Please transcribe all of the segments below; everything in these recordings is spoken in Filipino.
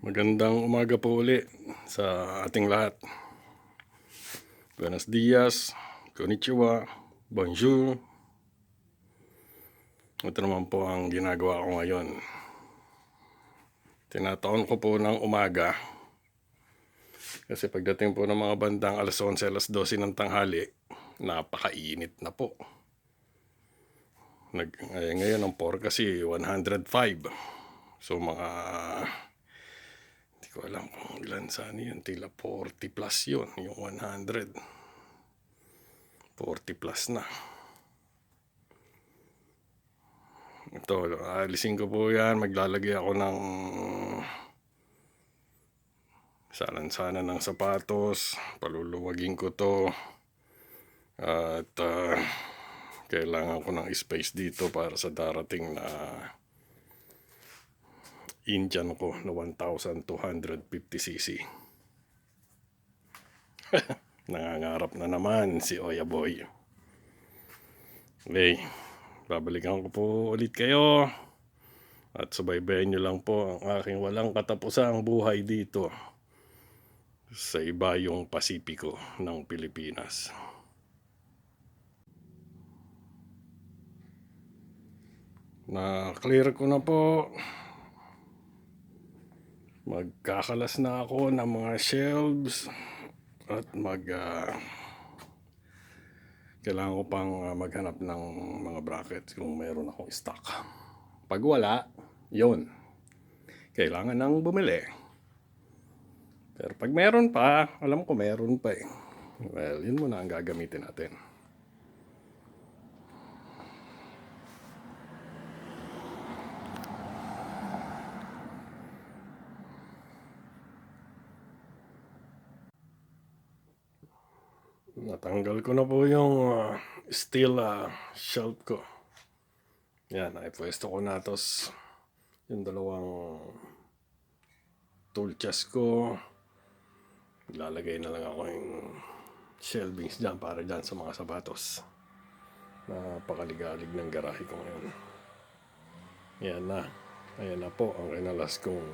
Magandang umaga po uli sa ating lahat. Buenos dias, konnichiwa, bonjour. Ito naman po ang ginagawa ko ngayon. Tinataon ko po ng umaga. Kasi pagdating po ng mga bandang alas 11, alas 12 ng tanghali, napakainit na po. Ngayon ang kasi 105. So mga ko alam kung ilan sana yun, tila 40 plus yun, yung 100. 40 plus na. Ito, alisin ko po yan, maglalagay ako ng salan-sana ng sapatos, paluluwagin ko to, at kailangan ko ng space dito para sa darating na Indian ko na 1,250cc. Nangangarap na naman si Oya Boy. Okay, babalikan ko po ulit kayo at subaybayan nyo lang po ang aking walang katapusang buhay dito sa ibayong Pasipiko ng Pilipinas. Na-clear ko na po. Magkakalas na ako ng mga shelves at kailangan ko pang maghanap ng mga brackets kung meron akong stock. Pag wala, yun, kailangan nang bumili. Pero pag meron pa, alam ko meron pa eh. Well, yun muna ang gagamitin natin. Natanggal ko na po yung steel shelf ko. Yan, naipwesto ko na. Tapos yung dalawang tool chest ko, lalagay na lang ako yung shelvings dyan para dyan sa mga sapatos. Napakaligalig ng garahe ko ngayon. Yan na. Ayan na po ang kinalas kong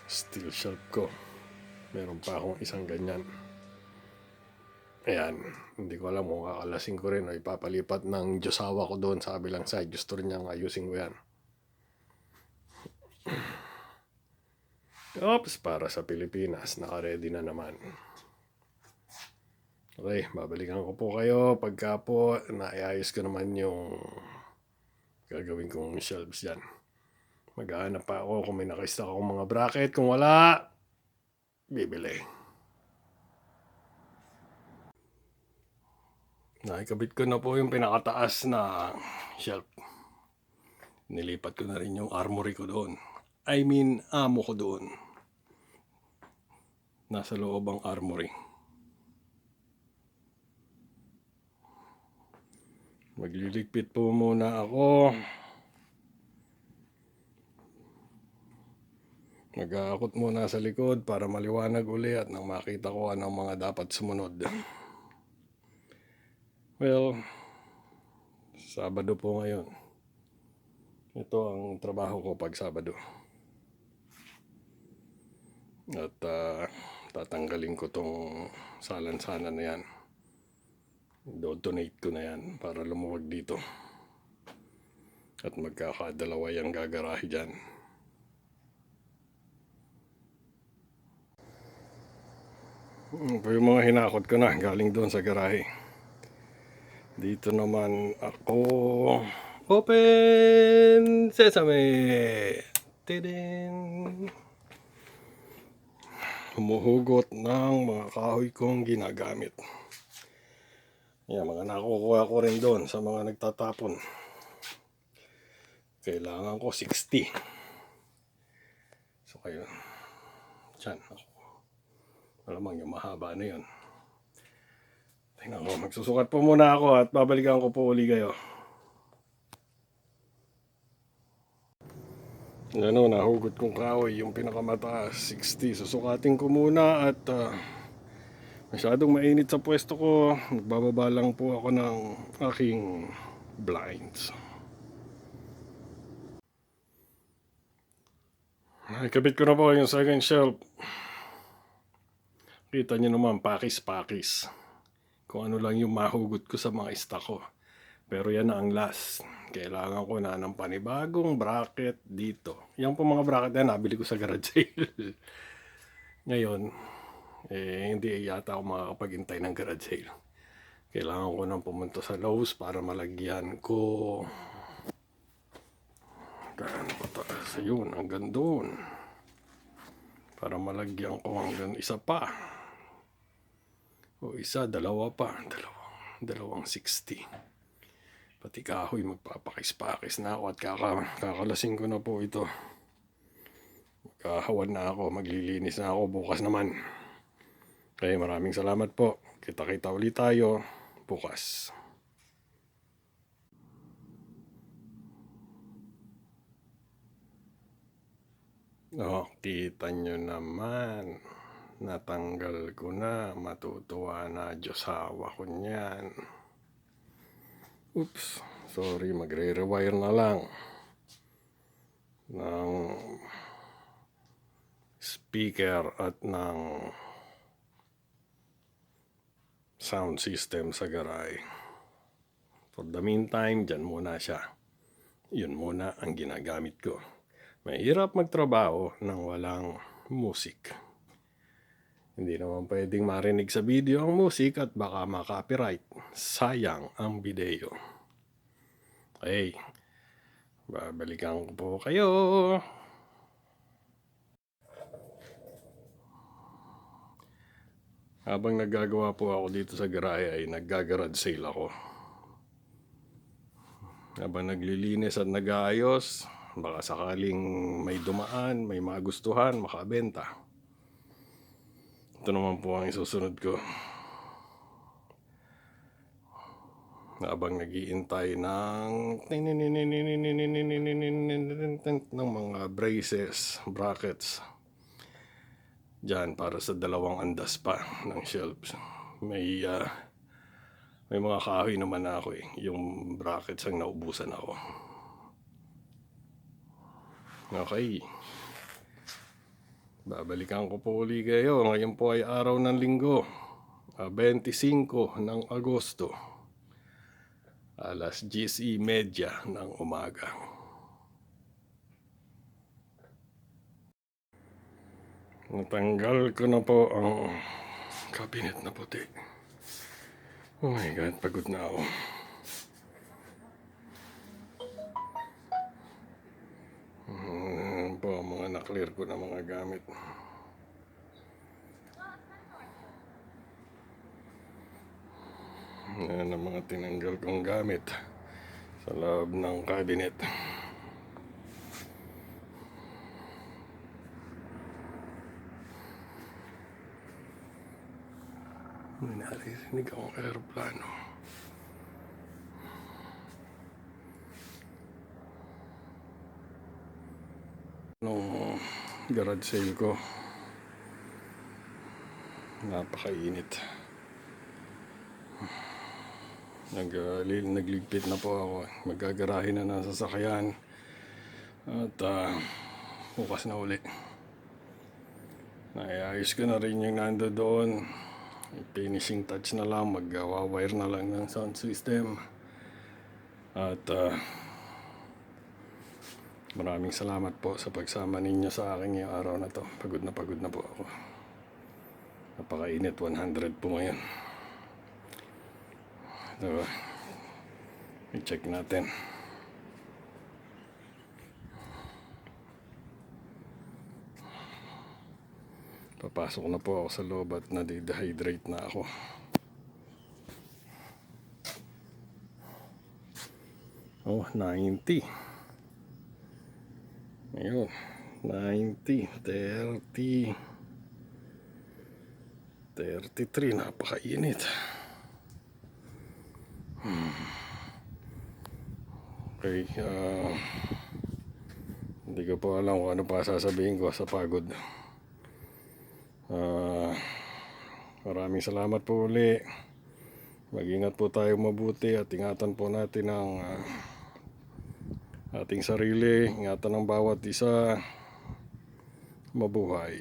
steel shelf ko. Meron pa akong isang ganyan. Ayan, hindi ko alam kung kakalasin ko rin o ipapalipat ng Diyosawa ko doon sa kabilang side. Gusto rin niyang ayusin ko yan. Oops, para sa Pilipinas, naka-ready na naman. Okay, babalikan ko po kayo pagka po naiayos ko naman yung gagawin kong shelves yan. Maghahanap pa ako kung may nakastock akong mga bracket. Kung wala, bibili. Nakikabit ko na po yung pinakataas na shelf. Nilipat ko na rin yung armory ko doon. I mean, amo ko doon. Nasa loob ang armory. Magliligpit po muna ako. Mag-aakot muna sa likod para maliwanag uli at nang makita ko anong mga dapat sumunod. Well, Sabado po ngayon. Ito ang trabaho ko pag Sabado. At tatanggalin ko tong salan-sana na yan. Do-donate ko na yan para lumuwag dito. At magkakadalawa yung gagarahe dyan. Ito yung mga hinakot ko na galing doon sa garahe. Dito naman ako. Open Sesame! Tidin! Humuhugot ng mga kahoy kong ginagamit. Yan, mga nakukuha ko rin doon sa mga nagtatapon. Kailangan ko 60. So kayo, dyan ako. Malamang yung mahaba na yun. Tingnan ko, magsusukat po muna ako at babalikan ko po uli kayo. Ano, nahugot kong kahoy, yung pinakamataas, 60. Susukatin ko muna at masyadong mainit sa pwesto ko. Magbababa lang po ako ng aking blinds. Nakabit ko na po yung second shelf. Kita nyo naman, pakis-pakis. Kung ano lang yung mahugot ko sa mga stock ko. Pero yan na ang last. Kailangan ko na ng panibagong bracket dito. Yan po mga bracket na nabili ko sa garage sale. Ngayon, hindi yata ako makakapagintay ng garage sale. Kailangan ko nang pumunta sa Lowe's para malagyan ko. Gaano pataas yun, hanggang doon. Para malagyan ko hanggang isa pa. O isa, dalawa pa. Dalawang 60. Pati kahoy, magpapakis-pakis na ako at kakalasing ko na po ito. Magkahawan na ako, maglilinis na ako bukas naman. Okay, maraming salamat po. Kita-kita ulit tayo bukas. Kita nyo naman. Natanggal ko na. Matutuwa na Diyosawa ko niyan. Oops, sorry, magre-rewire na lang ng speaker at ng sound system sa garay. For the meantime, dyan muna siya. Yun muna ang ginagamit ko. Mahirap magtrabaho nang walang musik. Hindi naman pwedeng marinig sa video ang musik at baka ma-copyright. Sayang ang video. Okay, babalikan ko po kayo. Habang naggagawa po ako dito sa garahe ay naggagarage sale ako. Habang naglilinis at nag-aayos, baka sakaling may dumaan, may magustuhan, makabenta. Ito naman po ang isusunod ko. Habang nag-iintay ng mga braces, brackets. Diyan para sa dalawang andas pa ng shelves. May mga kahoy naman ako yung brackets ang naubusan ako. Okay. Babalikan ko po uli kayo. Ngayon po ay araw ng linggo. 25 ng Agosto. Alas 10:30 ng umaga. Natanggal ko na po ang cabinet na puti. Oh my God, pagod na ako. Po, mga na-clear ko na mga gamit. Yan ang mga tinanggal kong gamit sa loob ng cabinet. May naririnig akong aeroplano. Nung garage sale ko, napakainit. Nagligpit na po ako. Magagarahin na ng sasakyan. At bukas na uli. Naiayos ko na rin yung nando doon. Finishing touch na lang. Mag-wire na lang ng sound system. At maraming salamat po sa pagsama ninyo sa akin yung araw na to. Pagod na po ako. Napakainit, 100 po ngayon. So, i-check natin. Papasok na po ako sa loob at nade-dehydrate na ako. Oh, 90. Ayun, 90, 30, 33, napakainit. Okay, hindi ko po alam kung ano pa sasabihin ko sa pagod. Maraming salamat po uli. Mag-ingat po tayo mabuti at ingatan po natin ang ating sarili, ingatan ng bawat isa. Mabuhay.